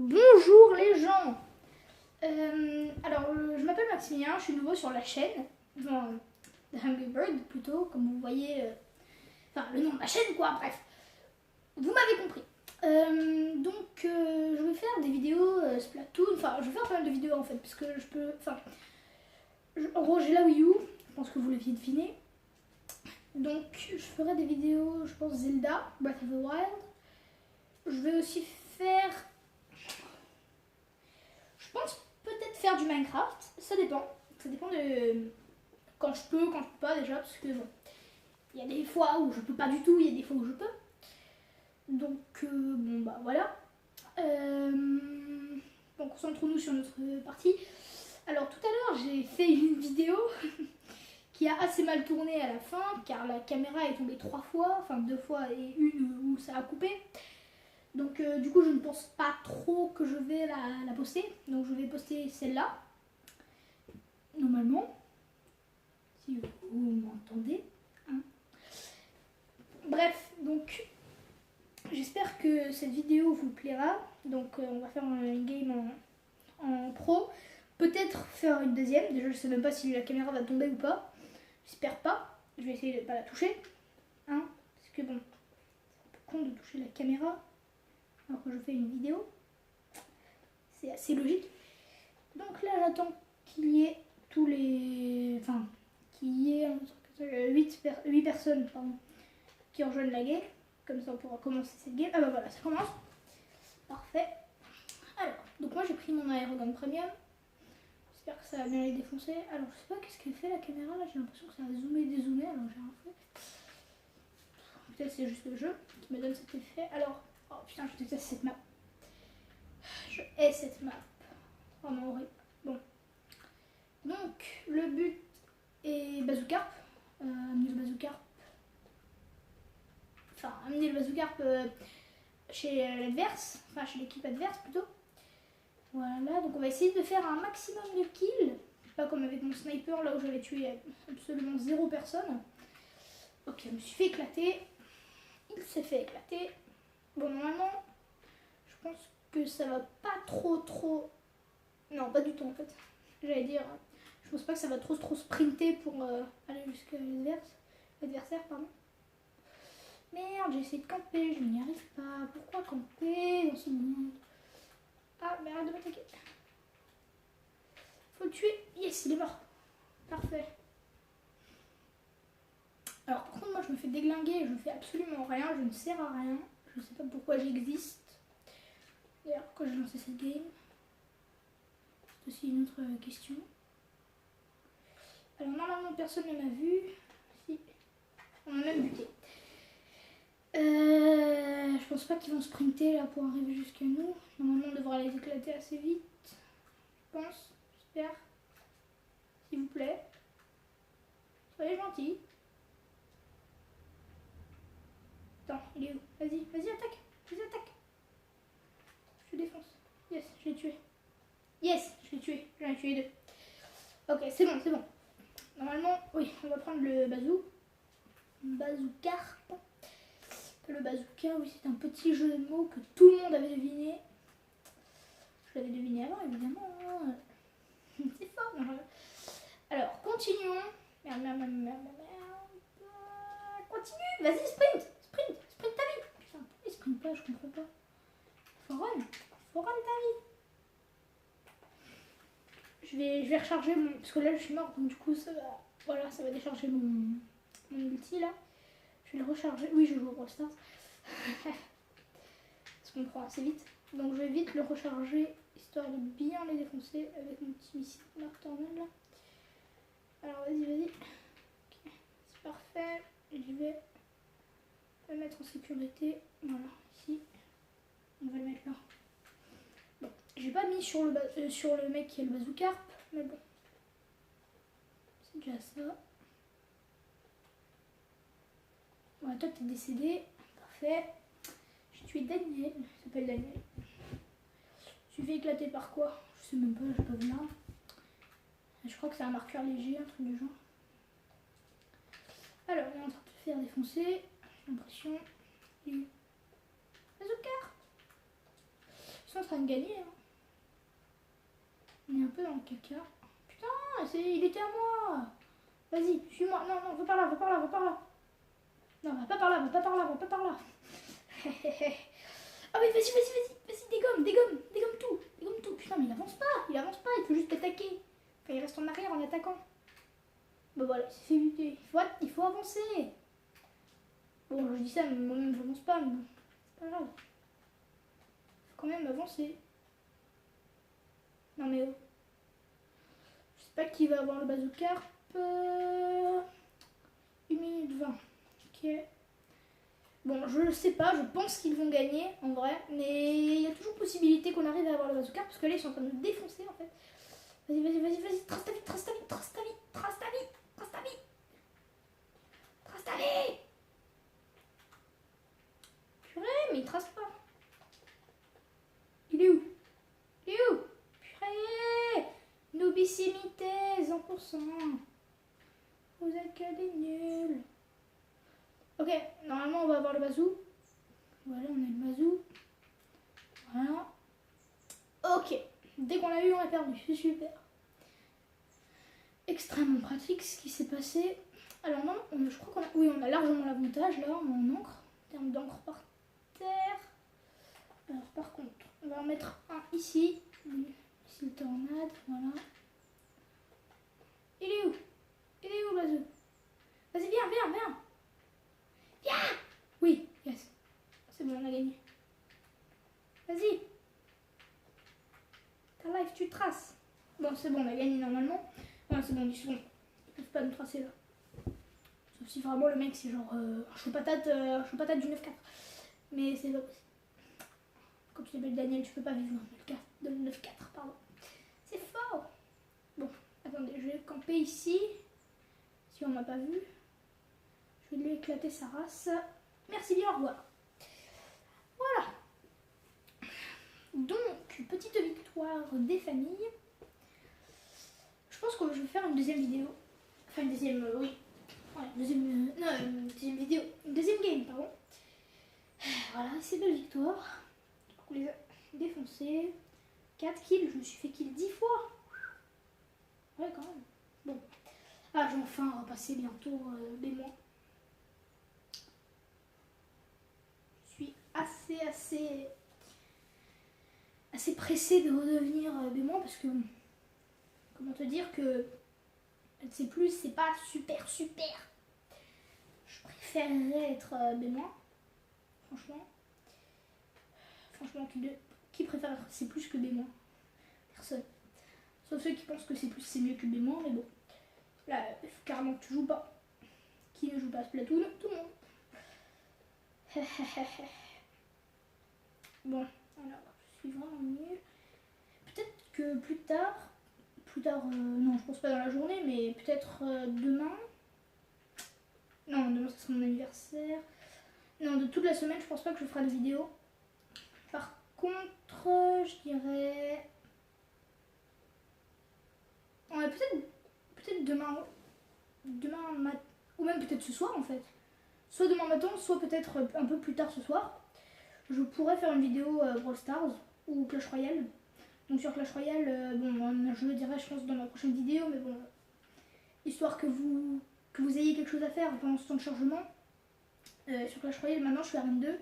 Bonjour les gens. Je m'appelle Maximilien, je suis nouveau sur la chaîne, enfin, The Hungry Bird plutôt, comme vous voyez, enfin le nom de la chaîne quoi, bref, vous m'avez compris. Je vais faire des vidéos Splatoon, enfin je vais faire pas mal de vidéos en fait, parce que je peux, en gros j'ai la Wii U, je pense que vous l'aviez deviné, donc je ferai des vidéos, je pense Zelda, Breath of the Wild, je vais aussi faire... Je pense peut-être faire du Minecraft, ça dépend de quand je peux, quand je peux pas déjà, parce que bon, il y a des fois où je peux pas du tout, il y a des fois où je peux. Donc bon bah voilà. Donc concentrons-nous sur notre partie. Alors tout à l'heure j'ai fait une vidéo qui a assez mal tourné à la fin, car la caméra est tombée 3 fois, enfin 2 fois et une où ça a coupé. Donc du coup je ne pense pas trop que je vais la poster. Donc je vais poster celle-là. Normalement. Si vous m'entendez. Hein. Bref, donc j'espère que cette vidéo vous plaira. Donc on va faire une game en pro. Peut-être faire une deuxième. Déjà je sais même pas si la caméra va tomber ou pas. J'espère pas. Je vais essayer de ne pas la toucher. Hein. Parce que bon, c'est un peu con de toucher la caméra alors que je fais une vidéo. C'est assez logique. Donc là j'attends qu'il y ait tous les... Enfin, qu'il y ait 8 personnes pardon, qui rejoignent la game. Comme ça on pourra commencer cette game. Ah bah voilà, ça commence. Parfait. Alors, donc moi j'ai pris mon aérogun premium. J'espère que ça va bien les défoncer. Alors je sais pas qu'est-ce qu'elle fait la caméra là. J'ai l'impression que ça va zoomer et dézoomer. Alors j'ai rien fait. Peut-être c'est juste le jeu qui me donne cet effet. Alors, oh putain je déteste cette map. Je hais cette map. Vraiment horrible. Bon. Donc, le but est bazookarp. Amener le bazookarp. Enfin, amener le bazookarp chez l'adverse. Enfin, chez l'équipe adverse plutôt. Voilà, donc on va essayer de faire un maximum de kills. Pas comme avec mon sniper là où j'avais tué absolument 0 personne. Ok, je me suis fait éclater. Il s'est fait éclater. Bon, normalement, je pense que ça va pas trop... Non, pas du tout en fait. J'allais dire, je pense pas que ça va trop sprinter pour aller jusqu'à l'adversaire, pardon. Merde, j'ai essayé de camper, je n'y arrive pas. Pourquoi camper dans ce monde? Ah, mais arrête de m'attaquer. Faut le tuer. Yes, il est mort. Parfait. Alors, par contre, moi, je me fais déglinguer, je ne fais absolument rien, je ne sers à rien. Je ne sais pas pourquoi j'existe. D'ailleurs, pourquoi j'ai lancé cette game? C'est aussi une autre question. Alors, normalement, personne ne m'a vu. Si. On a même buté. Je pense pas qu'ils vont sprinter là pour arriver jusqu'à nous. Normalement, on devra les éclater assez vite. Je pense. J'espère. S'il vous plaît. Soyez gentils. Attends, il est où? Vas-y, attaque. Vas-y, attaque. Je te défonce. Yes, je l'ai tué. Yes, je l'ai tué. J'en ai tué 2. Ok, c'est bon. Normalement, oui, on va prendre le bazookarp. Le bazooka, oui, c'est un petit jeu de mots que tout le monde avait deviné. Je l'avais deviné avant, évidemment. Hein. C'est fort. Alors, continuons. Merde. Continue, vas-y, sprint ta vie. Putain, il sprint pas, je comprends pas. Faut run ta vie. Je vais recharger mon... Parce que là, je suis morte, donc du coup, ça va... Voilà, ça va décharger mon ulti, là. Je vais le recharger. Oui, je joue au Brawl Stars. Parce qu'on prend assez vite. Donc, je vais vite le recharger, histoire de bien les défoncer avec mon petit missile nocturnal, là. Alors, vas-y. Okay. C'est parfait. Je vais le mettre en sécurité. Voilà, ici. On va le mettre là. Bon, j'ai pas mis sur le mec qui a le bazookarp, mais bon. C'est déjà ça. Voilà, toi t'es décédé. Parfait. J'ai tué Daniel. Il s'appelle Daniel. Tu fais éclater par quoi? Je sais même pas, j'ai pas vu là. Je crois que c'est un marqueur léger, un truc du genre. Alors, on est en train de te faire défoncer. J'ai l'impression. Bazookarp. sont en train de gagner. Hein. On est un peu dans le caca. Putain, il était à moi. Vas-y, suis-moi. Non, non, va par là, va par là, va par là. Non, va pas par là, va pas par là, va pas par là. Ah oui, vas-y, vas-y, vas-y, vas-y, dégomme tout, dégomme tout. Putain, mais il avance pas, il peut juste attaquer. Enfin, il reste en arrière en attaquant. Bon voilà, c'est fait buter. Il faut avancer. Bon, je dis ça, mais moi-même j'avance pas, mais bon, c'est pas grave. Faut quand même avancer. Non mais oh. Je sais pas qui va avoir le bazooka. 1 minute 20. Ok. Bon, je le sais pas, je pense qu'ils vont gagner en vrai, mais il y a toujours possibilité qu'on arrive à avoir le bazooka parce que là ils sont en train de me défoncer en fait. Vas-y, vas-y, vas-y, vas-y, trace ta vie, trace ta vie, trace ta vie, trace ta vie, trace ta vie, trace ta vie. Purée, mais il trace pas. Il est où? Il est où? Purée, noobissimité, 100%. Vous êtes que des nuls. Ok, normalement on va avoir le bazou. Voilà, on a le bazou. Voilà. Ok, dès qu'on l'a eu, on a perdu. C'est super. Extrêmement pratique ce qui s'est passé. Alors non, je crois qu'on a... Oui, on a largement l'avantage là, en encre. En termes d'encre par terre. Alors par contre, on va en mettre un ici. Ici le tornade, voilà. Il est où? Il est où, bazou? Vas-y, viens, viens, viens. Viens. Oui, yes. C'est bon, on a gagné. Vas-y. Ta life, tu traces. Bon, c'est bon, on a gagné normalement. Ouais, c'est bon, 10 secondes. Ils peuvent pas nous tracer là. Sauf si vraiment le mec c'est genre un chaud patate du 9-4. Mais c'est pas possible. Quand tu t'appelles Daniel, tu peux pas vivre dans le 9-4, pardon. C'est fort. Bon, attendez, je vais camper ici. Si on m'a pas vu. Je vais lui éclater sa race. Merci bien, au revoir. Voilà. Donc, petite victoire des familles. Je pense que je vais faire une deuxième vidéo. Enfin, une deuxième, oui. Ouais, une deuxième vidéo. Une deuxième game, pardon. Voilà, c'est belle victoire. On les a défoncés. 4 kills, je me suis fait kill 10 fois. Ouais, quand même. Bon. Ah, je vais enfin repasser bientôt B-. Je suis assez pressée de redevenir B- parce que, comment te dire que C+, c'est pas super. Je préférerais être B-. Franchement, qui préfère être C+ que B-? Personne. Sauf ceux qui pensent que C+, c'est mieux que B-, mais bon. Là, il faut carrément que tu joues pas. Qui ne joue pas à Splatoon? Tout le monde. Bon, alors, je suis vraiment nulle. Peut-être que plus tard, non, je pense pas dans la journée, mais peut-être demain. Non, demain, ce sera mon anniversaire. Non, de toute la semaine, je pense pas que je ferai de vidéo. Par contre, je dirais... Ouais, peut-être demain matin, ou même peut-être ce soir en fait. Soit demain matin, soit peut-être un peu plus tard ce soir. Je pourrais faire une vidéo Brawl Stars ou Clash Royale. Donc sur Clash Royale, bon, je le dirai je pense dans la prochaine vidéo, mais bon, histoire que vous ayez quelque chose à faire pendant ce temps de chargement. Sur Clash Royale, maintenant je suis arène 2.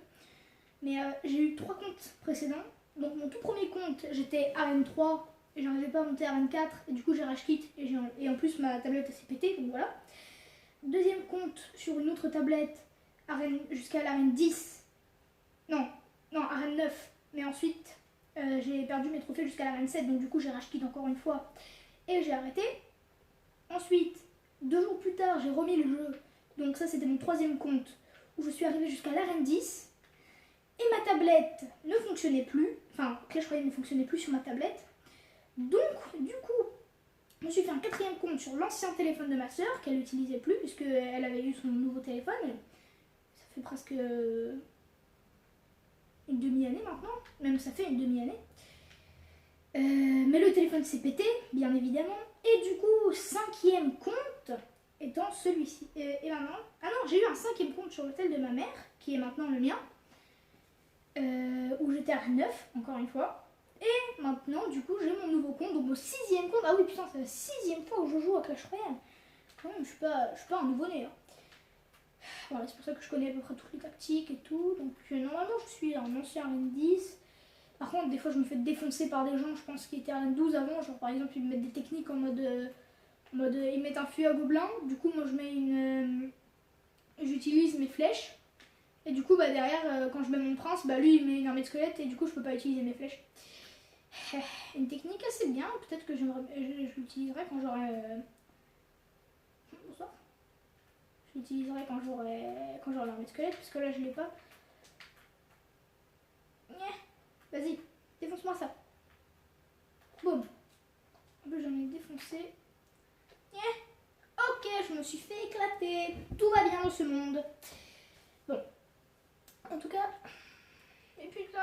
Mais j'ai eu 3 comptes précédents. Donc mon tout premier compte, j'étais arène 3 et j'arrivais pas à monter arène 4 et du coup j'ai rage quit et en plus ma tablette s'est pétée, donc voilà. Deuxième compte sur une autre tablette jusqu'à l'arène 10. Non, arène 9. Mais ensuite j'ai perdu mes trophées jusqu'à l'arène 7, donc du coup j'ai rage quit encore une fois et j'ai arrêté. Ensuite, 2 jours plus tard, j'ai remis le jeu. Donc ça c'était mon troisième compte où je suis arrivée jusqu'à l'arène 10. Et ma tablette ne fonctionnait plus. Enfin, Clash Royale ne fonctionnait plus sur ma tablette. Donc, du coup, je me suis fait un 4e compte sur l'ancien téléphone de ma soeur, qu'elle n'utilisait plus, puisqu'elle avait eu son nouveau téléphone. Ça fait presque une demi-année maintenant. Même ça fait une demi-année. Mais le téléphone s'est pété, bien évidemment. Et du coup, 5e compte étant celui-ci. Et maintenant... Ah non, j'ai eu un 5e compte sur l'hôtel de ma mère, qui est maintenant le mien. où j'étais à 9, encore une fois. Et maintenant, du coup, j'ai mon nouveau compte, donc mon 6e compte. Ah oui, putain, c'est la 6e fois où je joue à Clash Royale. Quand même, je suis pas un nouveau-né. Hein. Voilà, c'est pour ça que je connais à peu près toutes les tactiques et tout. Donc, normalement, je suis un ancien Arène 10. Par contre, des fois, je me fais défoncer par des gens, je pense, qui étaient Arène 12 avant. Genre, par exemple, ils me mettent des techniques en mode ils mettent un feu à gobelin. Du coup, moi, je mets j'utilise mes flèches. Et du coup, bah, derrière, quand je mets mon prince, bah, lui, il met une armée de squelettes et du coup, je peux pas utiliser mes flèches. Une technique assez bien, peut-être que je l'utiliserai quand j'aurai... Bonsoir. Je l'utiliserai quand j'aurai l'armée de squelettes, parce que là, je l'ai pas. Vas-y, défonce-moi ça. Boum. En plus, j'en ai défoncé. Ok, je me suis fait éclater. Tout va bien dans ce monde. Bon. En tout cas... Mais putain,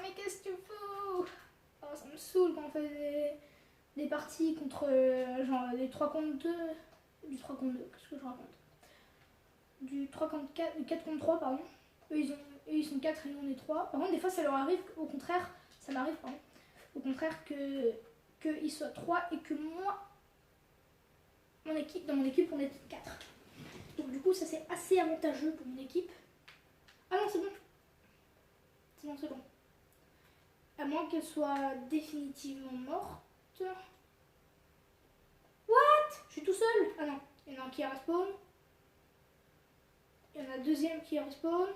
mais qu'est-ce que tu fous? Oh, ça me saoule quand on fait des parties contre genre des 3 contre 2. Du 3 contre 2, qu'est-ce que je raconte? Du 3 contre 4, du 4 contre 3, pardon. Eux ils sont 4 et nous on est 3. Par contre, des fois ça leur arrive, au contraire, ça m'arrive, pardon. Au contraire qu'ils soient 3 et que moi, dans mon équipe, on est 4. Donc du coup, ça c'est assez avantageux pour mon équipe. Ah non, c'est bon. C'est bon, c'est bon. À moins qu'elle soit définitivement morte. What? Je suis tout seul? Ah non, il y en a un qui respawn. Il y en a un deuxième qui respawn.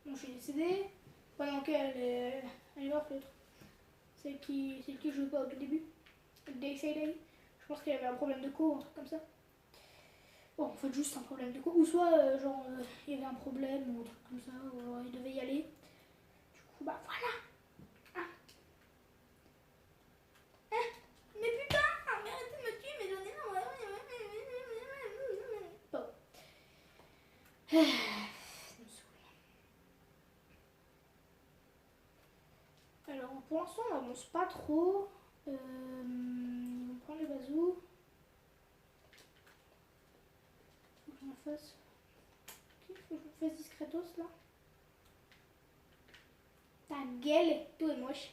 Bon, je suis décédée. Ouais, non, ok, elle est morte l'autre. Celle qui jouait pas au tout début. Day. Je pense qu'il y avait un problème de co, un truc comme ça. Bon, en fait, juste un problème de co. Ou soit, il y avait un problème ou un truc comme ça, ou genre, il devait y aller. Du coup, bah voilà. Mais putain, mais arrêtez de me tuer, mais donnez-moi. Bon. Ça me saoule. Alors, pour l'instant, on n'avance pas trop. On prend les bazous. Faut que j'en fasse. Faut que je me fasse discretos là. Ta gueule est tout moche.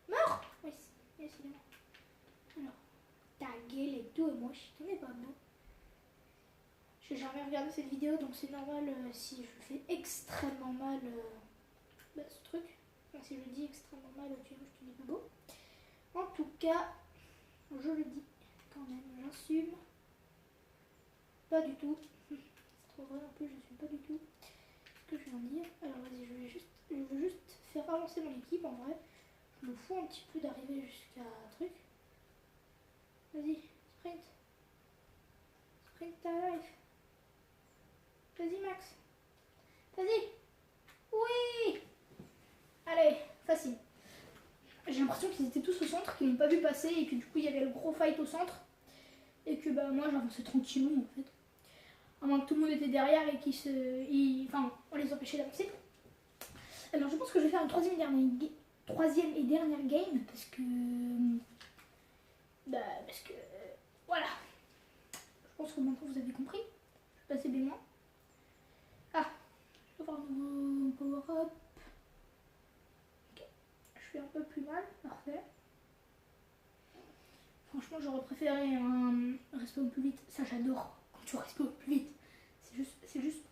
Mort. Oui, c'est bon. Alors, ta gueule est tout moche. Tu n'es pas beau. J'ai jamais regardé cette vidéo, donc c'est normal si je fais extrêmement mal ce truc. Enfin, si je dis extrêmement mal, tu dis pas beau. En tout cas, je le dis quand même, j'assume. Pas du tout. C'est trop vrai, en plus, je suis pas du tout ce que je viens de dire. Alors vas-y, je veux juste faire avancer mon équipe en vrai. Je me fous un petit peu d'arriver jusqu'à un truc. Vas-y, sprint. Sprint ta life. Vas-y Max. Vas-y. Oui. Allez, facile. J'ai l'impression qu'ils étaient tous au centre, qu'ils n'ont pas vu passer et que du coup il y avait le gros fight au centre. Et que bah moi j'avançais tranquillement en fait. À moins que tout le monde était derrière et enfin, on les empêchait d'avancer. Alors je pense que je vais faire une troisième et dernière game parce que... voilà. Je pense que maintenant vous avez compris. Je vais passer B-. Ah, je vais avoir un nouveau power-up. Ok, je fais un peu plus mal, parfait. Franchement, j'aurais préféré un respawn plus vite. Ça, j'adore quand tu respawns plus vite. C'est juste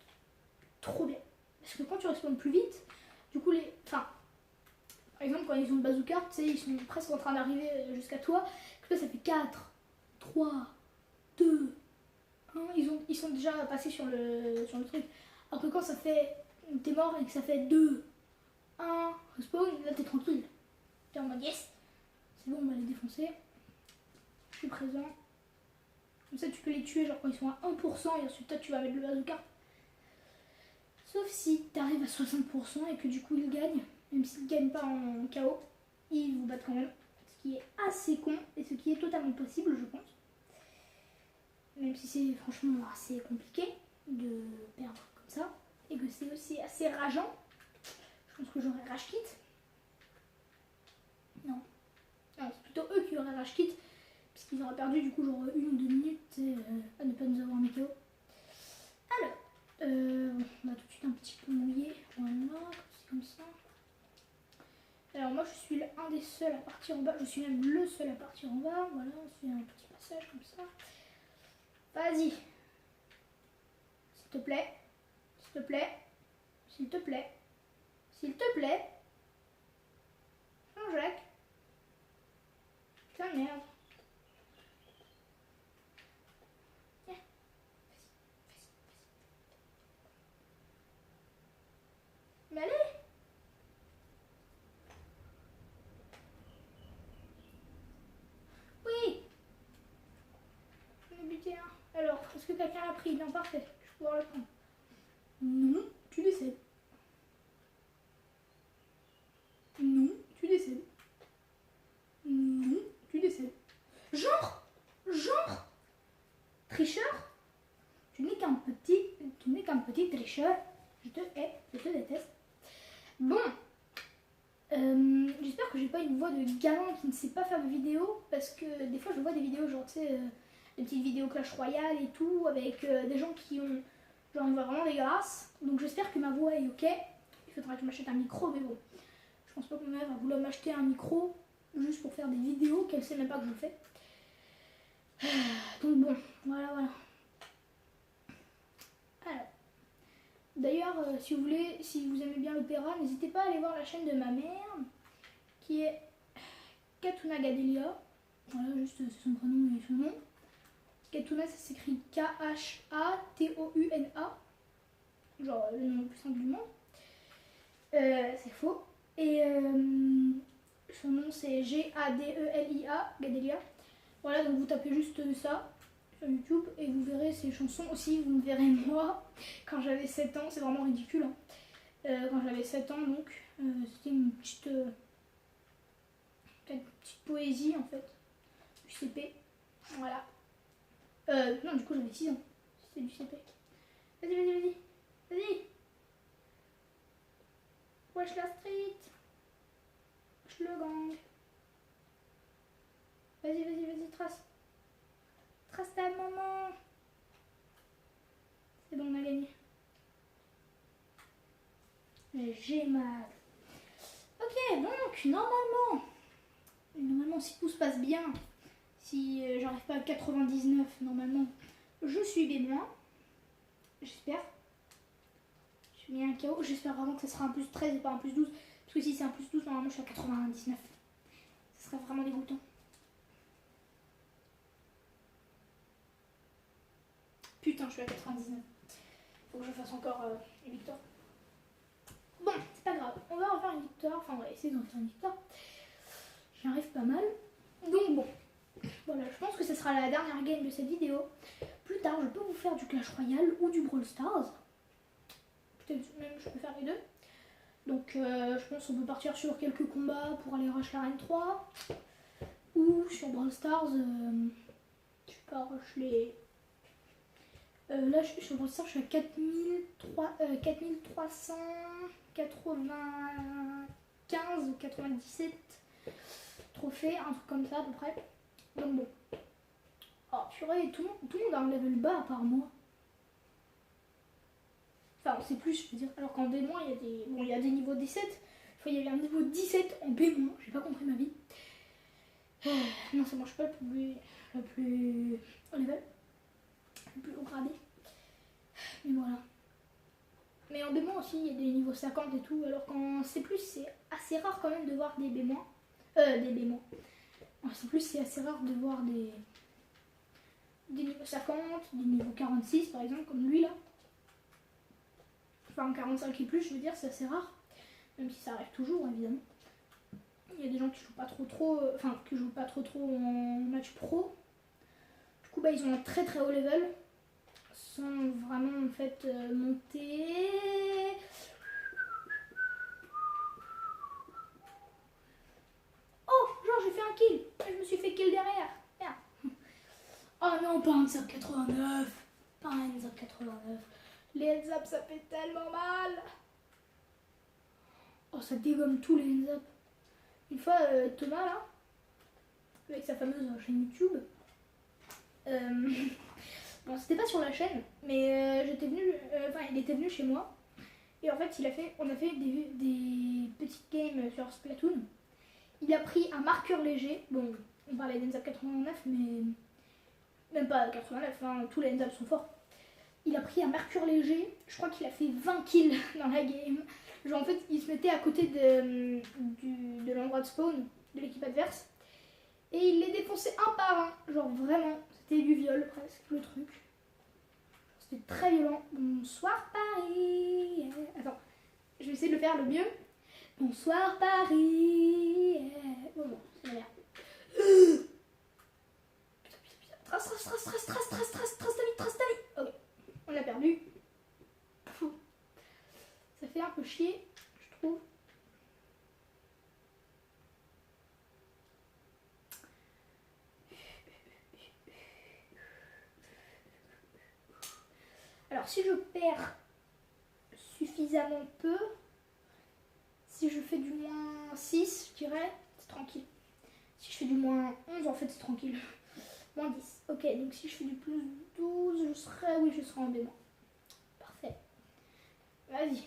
trop bien. Parce que quand tu respawns plus vite, du coup, par exemple, quand ils ont le bazooka, tu sais, ils sont presque en train d'arriver jusqu'à toi. Que là, ça fait 4, 3, 2, 1. Ils sont déjà passés sur le truc. Alors que quand ça fait... T'es mort et que ça fait 2, 1, respawn, là, t'es tranquille. T'es en mode yes. C'est bon, on va les défoncer. Je suis présent. Comme ça, tu peux les tuer genre quand ils sont à 1% et ensuite toi, tu vas mettre le bazooka. Sauf si tu arrives à 60% et que du coup, ils gagnent. Même s'ils ne gagnent pas en KO, ils vous battent quand même. Ce qui est assez con et ce qui est totalement possible, je pense. Même si c'est franchement assez compliqué de perdre comme ça. Et que c'est aussi assez rageant. Je pense que j'aurais rage quit. Non, c'est plutôt eux qui auraient rage quit. Parce qu'ils auraient perdu du coup genre 1 ou 2 minutes à ne pas nous avoir mis KO. Alors, On va tout de suite un petit peu mouiller. Voilà, comme ça. Alors moi je suis un des seuls à partir en bas. Je suis même le seul à partir en bas. Voilà, c'est un petit passage comme ça. Vas-y. S'il te plaît. S'il te plaît. S'il te plaît. S'il te plaît. Jean-Jacques. Putain merde. Viens. Vas-y. Mais allez. Oui. J'en ai buté un. Alors, est-ce que quelqu'un l'a pris? Non, parfait. Je vais pouvoir le prendre. Non, tu décèdes. Non, tu décèdes. Non, tu décèdes. Genre, tricheur. Tu n'es qu'un petit tricheur. Je te hais, je te déteste. Bon, j'espère que j'ai pas une voix de gamin qui ne sait pas faire de vidéos, parce que des fois je vois des vidéos genre, tu sais, des petites vidéos Clash Royale et tout, avec des gens qui ont genre une voix vraiment dégueulasse. Donc j'espère que ma voix est ok. Il faudra que je m'achète un micro, mais bon, je pense pas que ma mère va vouloir m'acheter un micro juste pour faire des vidéos qu'elle sait même pas que je fais. Donc bon, voilà. Alors, d'ailleurs, si vous aimez bien l'opéra, n'hésitez pas à aller voir la chaîne de ma mère, qui est Katuna Gadelia. Voilà, juste c'est son prénom et son nom. Katuna, ça s'écrit K-H-A-T-O-U-N-A. Genre le nom le plus simple du monde. C'est faux. Et son nom c'est G-A-D-E-L-I-A, Gadelia. Voilà, donc vous tapez juste ça sur YouTube et vous verrez ses chansons aussi. Vous me verrez moi quand j'avais 7 ans, c'est vraiment ridicule. Hein. Quand j'avais 7 ans, donc c'était une petite poésie en fait, du CP. Voilà. Non, du coup j'avais 6 ans, c'était du CP. Vas-y. Wesh la street. Wesh le gang. Vas-y, trace. Trace ta maman. C'est bon, on a gagné. J'ai mal. Ok, donc, normalement, si tout se passe bien, si j'arrive pas à 99, normalement, je suis B-. J'espère. Je suis mis un KO. J'espère vraiment que ça sera un plus 13 et pas un plus 12. Parce que si c'est un plus 12, normalement, je suis à 99. Ce serait vraiment dégoûtant. Putain, je suis à 99. Faut que je fasse encore une victoire. Bon, c'est pas grave. On va refaire une victoire. Enfin, on va essayer de refaire une victoire. J'y arrive pas mal. Donc bon. Voilà, je pense que ce sera la dernière game de cette vidéo. Plus tard, je peux vous faire du Clash Royale ou du Brawl Stars. Peut-être même je peux faire les deux. Donc je pense qu'on peut partir sur quelques combats pour aller rush l'arène 3. Ou sur Brawl Stars, je sais pas, rush les... là, sur Brawl Stars, je suis à 4395 ou 97 trophées, un truc comme ça à peu près. Donc bon. Oh purée, tout le monde a un level bas à part moi. Enfin, c'est plus, je veux dire. Alors qu'en B-, il y a des niveaux 17. Enfin, il y avait un niveau 17 en B-, j'ai pas compris ma vie. Non, ça marche pas le plus haut level. Le plus haut gradé. Mais voilà. Mais en B- aussi, il y a des niveaux 50 et tout. Alors qu'en C+, c'est assez rare quand même de voir des B-. Des B-. En C+, c'est assez rare de voir des niveaux 50, des niveaux 46 par exemple, comme lui là. Enfin, 45 et plus, je veux dire, c'est assez rare. Même si ça arrive toujours, évidemment. Il y a des gens qui jouent pas trop, en match pro. Du coup, ils ont un très très haut level. Sans vraiment, en fait, monter. Oh, genre, j'ai fait un kill. Je me suis fait kill derrière. Merde. Oh non, pas un Nzap 89. Pas un Nzap 89. Les Nzap, ça fait tellement mal. Oh, ça dégomme tous les Nzap. Une fois, Thomas, là, avec sa fameuse chaîne YouTube, Bon, c'était pas sur la chaîne, mais il était venu chez moi. Et en fait, on a fait des petites games sur Splatoon. Il a pris un marqueur léger. Bon, on parlait d'Enzap 89, mais même pas 89, hein, tous les Enzap sont forts. Il a pris un marqueur léger. Je crois qu'il a fait 20 kills dans la game. Genre, en fait, il se mettait à côté de l'endroit de spawn de l'équipe adverse. Et il les défonçait un par un. Genre, vraiment, c'était du viol presque, le truc. C'était très violent. Bonsoir Paris. Attends, je vais essayer de le faire le mieux. Bonsoir Paris. Bon, c'est la merde. Trace ta vie. Ok, on l'a perdu. Fou. Ça fait un peu chier, je trouve. Alors si je perds suffisamment peu, si je fais du moins 6, je dirais, c'est tranquille. Si je fais du moins 11, en fait c'est tranquille. Moins 10. Ok, donc si je fais du plus 12, je serai en B-. Parfait. Vas-y.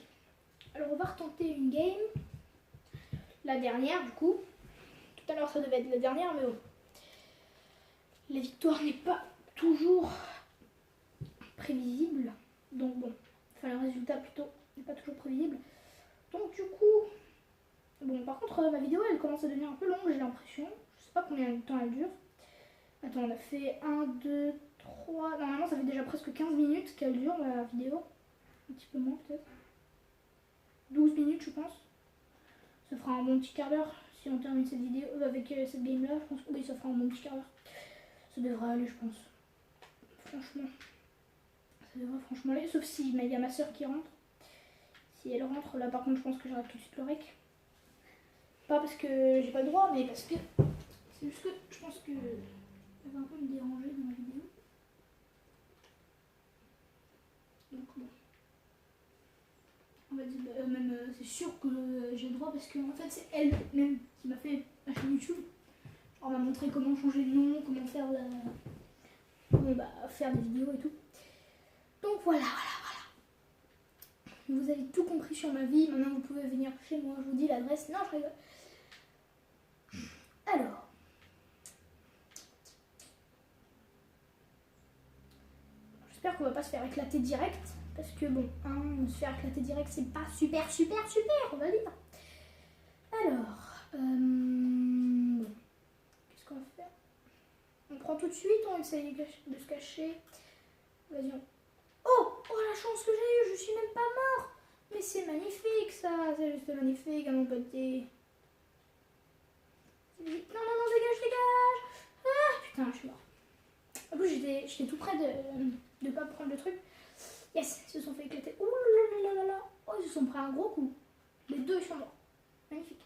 Alors on va retenter une game. La dernière du coup. Tout à l'heure ça devait être la dernière, mais bon. La victoire n'est pas toujours prévisible. Donc bon, enfin le résultat plutôt n'est pas toujours prévisible. Donc du coup, bon par contre ma vidéo elle commence à devenir un peu longue, j'ai l'impression. Je sais pas combien de temps elle dure. Attends, on a fait 1, 2, 3... Normalement ça fait déjà presque 15 minutes qu'elle dure la vidéo. Un petit peu moins peut-être. 12 minutes je pense. Ça fera un bon petit quart d'heure si on termine cette vidéo avec cette game là. Je pense que oui, ça fera un bon petit quart d'heure. Ça devrait aller je pense. Franchement. Ça devrait franchement aller, sauf si il y a ma soeur qui rentre. Si elle rentre, là par contre je pense que j'arrête tout de suite le rec. Pas parce que j'ai pas le droit, mais parce que c'est juste que je pense que elle va un peu me déranger dans la vidéo. Donc bon. On va dire, c'est sûr que j'ai le droit parce que en fait c'est elle même qui m'a fait la chaîne YouTube. Elle m'a montré comment changer le nom, comment faire faire des vidéos et tout. Donc voilà. Vous avez tout compris sur ma vie. Maintenant, vous pouvez venir chez moi. Je vous dis l'adresse. Non, je rigole. Alors. J'espère qu'on va pas se faire éclater direct. Parce que bon, se faire éclater direct, c'est pas super, on va dire. Alors. Qu'est-ce qu'on va faire? On prend tout de suite, on essaye de se cacher. Vas-y, Oh, la chance que j'ai eue, je suis même pas mort. Mais c'est magnifique ça, c'est juste magnifique à mon petit. Non, dégage. Ah, putain, je suis mort. En plus, j'étais tout près de pas prendre le truc. Yes, ils se sont fait éclater. Ouh là là. Oh, ils se sont pris un gros coup. Les deux, ils sont morts. Magnifique.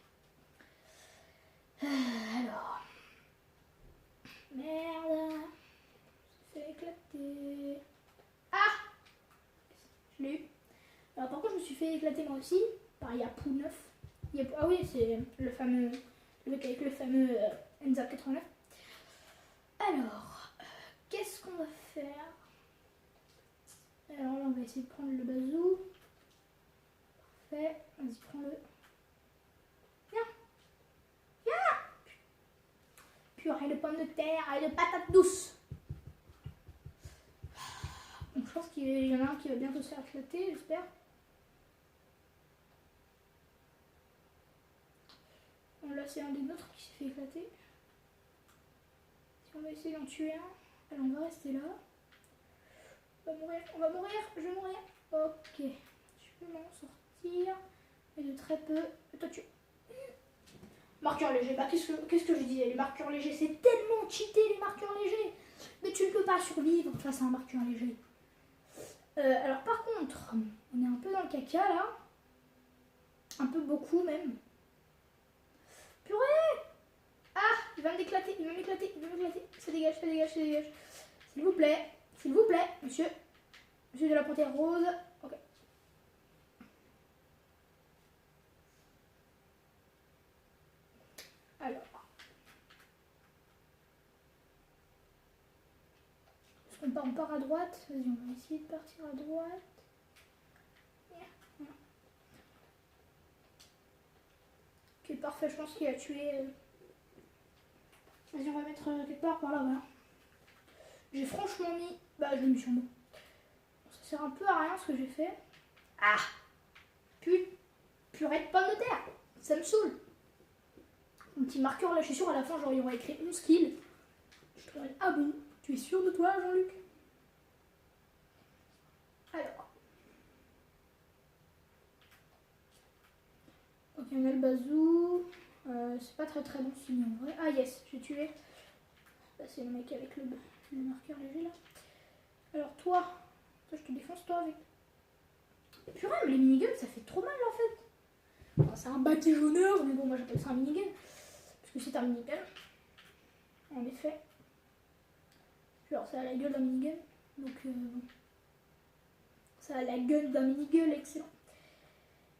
Alors. Merde. Ça fait éclater. Ah! Je l'ai eu. Alors par contre je me suis fait éclater moi aussi par Yapou 9. Ah oui, c'est le mec avec le fameux Enzap 89. Alors, qu'est-ce qu'on va faire? Alors là on va essayer de prendre le bazou. Parfait, vas-y prends-le. Viens. Purée de pommes de terre et de patates douces. Donc je pense qu'il y en a un qui va bientôt se faire éclater, j'espère. Bon, là c'est un des nôtres qui s'est fait éclater. Si on va essayer d'en tuer un, alors on va rester là. On va mourir, je vais mourir. Ok, je peux m'en sortir. Mais de très peu. Et toi tu... Marqueurs légers, bah qu'est-ce que je disais? Les marqueurs légers, c'est tellement cheaté les marqueurs légers. Mais tu ne peux pas survivre face à un marqueur léger. Alors par contre, on est un peu dans le caca là. Un peu beaucoup même. Purée! Ah! Il va m'éclater. Ça dégage. S'il vous plaît, monsieur. Monsieur de la panthère rose. Ok. Alors. On part à droite. Vas-y, on va essayer de partir à droite. Ok, parfait, je pense qu'il a tué. Vas-y, on va mettre quelque part par là, voilà. J'ai franchement mis. Bah, je l'ai mis sur moi. Ça sert un peu à rien ce que j'ai fait. Ah! Purée de pommes de terre! Ça me saoule! Mon petit marqueur là, je suis sûre à la fin, genre, il aurait écrit 11 kills. Je te dirais, ah bon, tu es sûr de toi, Jean-Luc? Alors. Ok, on a le bazou. C'est pas très bon signe en vrai. Ah yes, j'ai tué. Là, c'est le mec avec le marqueur léger là. Alors toi je te défonce toi avec. Purée, mais les miniguns ça fait trop mal en fait. Bon, c'est un batigeonneur, mais bon, moi j'appelle ça un minigun. Parce que c'est un minigun. En effet. Genre, ça a la gueule d'un minigun. Donc, ça a la gueule d'un minigun, excellent.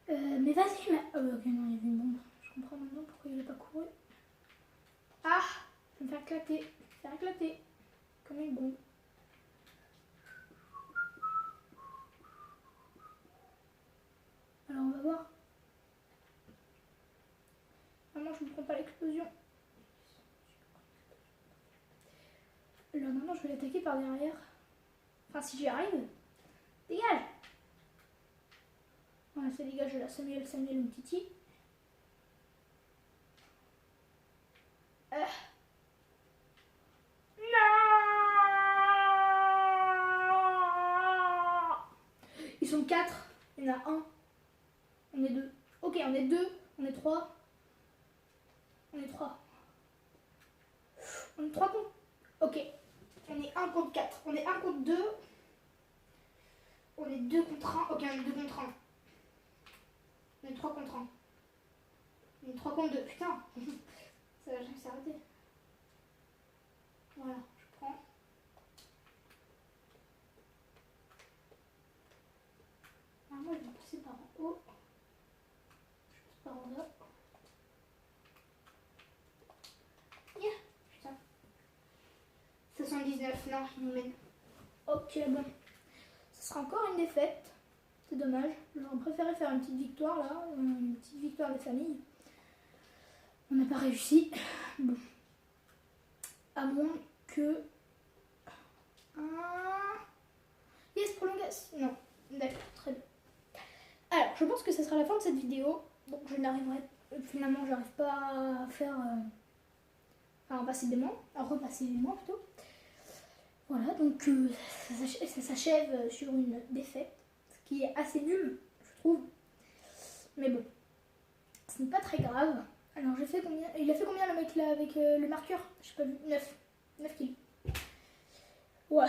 Mais vas-y, mais. Oh, ok, non, il y avait une bombe. Je comprends maintenant pourquoi il n'est pas couru. Ah! Je vais me faire éclater. Faire éclater. Comme une bombe. Alors, on va voir. Maintenant, je ne prends pas l'explosion. Là, maintenant, je vais l'attaquer par derrière. Enfin, si j'y arrive. Dégage! Voilà, ça dégage de la Samuel Umtiti. Non! Ils sont 4. Il y en a un. On est 2. Ok, on est 2. On est 3. On est 3. On est 3 contre. Ok. On est 1 contre 4. On est 1 contre 2. On est 2 contre 1. Ok, on est 2 contre 1. On est 3 contre 1. On est 3 contre 2. Putain. Ça va jamais s'arrêter. Voilà, je prends. Ah, moi, je vais passer par en haut. Je passe par en bas. Yeah. Putain. 79, non, il nous mène. Ok, bon. Ce sera encore une défaite. C'est dommage. J'aurais préféré faire une petite victoire là. Une petite victoire des familles. On n'a pas réussi. Bon. À moins que. Yes, prolongation. Non. D'accord, très bien. Alors, je pense que ce sera la fin de cette vidéo. Donc, je n'arriverai. Finalement, j'arrive pas à faire. Enfin, à passer des mois. À repasser des mois plutôt. Voilà, donc ça s'achève sur une défaite. Ce qui est assez nul, je trouve. Mais bon. Ce n'est pas très grave. Alors, j'ai fait combien? Il a fait combien le mec là avec le marqueur? Je sais pas vu. 9 kills. Ouais,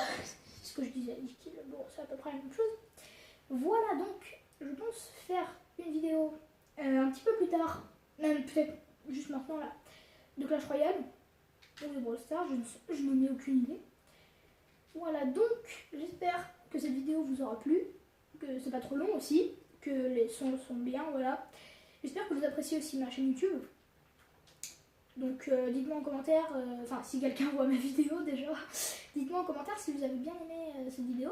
c'est ce que je disais, 10 kills. Bon, c'est à peu près la même chose. Voilà, donc, je pense faire une vidéo un petit peu plus tard, même peut-être juste maintenant là, de Clash Royale ou de Brawl Stars, je n'en ai aucune idée. Voilà, donc, j'espère que cette vidéo vous aura plu, que c'est pas trop long aussi, que les sons sont bien, voilà. J'espère que vous appréciez aussi ma chaîne YouTube. Donc dites-moi en commentaire, enfin si quelqu'un voit ma vidéo déjà, dites-moi en commentaire si vous avez bien aimé cette vidéo.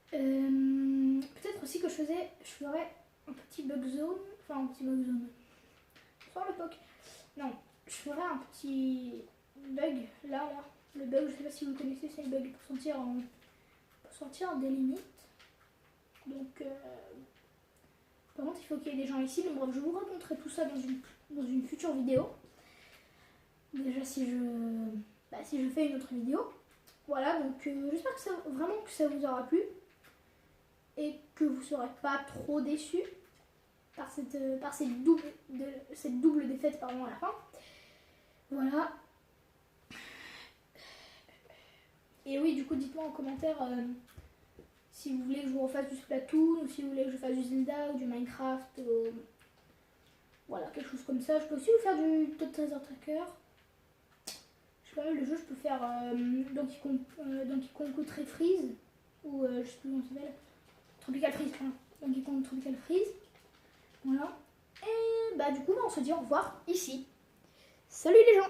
Peut-être aussi que je ferais un petit bug zone, enfin un petit bug zone, sans le POC. Non, je ferais un petit bug là, le bug, je sais pas si vous connaissez, c'est le bug pour sortir des limites. Donc par contre il faut qu'il y ait des gens ici, donc bref, je vous raconterai tout ça dans une future vidéo. Déjà si je fais une autre vidéo. Voilà, donc j'espère que vraiment que ça vous aura plu. Et que vous ne serez pas trop déçus par cette double défaite à la fin. Voilà. Et oui, du coup, dites-moi en commentaire si vous voulez que je vous refasse du Splatoon, ou si vous voulez que je fasse du Zelda ou du Minecraft. Voilà, quelque chose comme ça. Je peux aussi vous faire du Top Treasure Tracker. Je sais pas mal de jeux, je peux faire Donkey Kong Country Freeze, ou je sais plus comment ça s'appelle. Tropical Freeze, Donkey Kong Tropical Freeze. Voilà. Et bah du coup, on se dit au revoir ici. Salut les gens!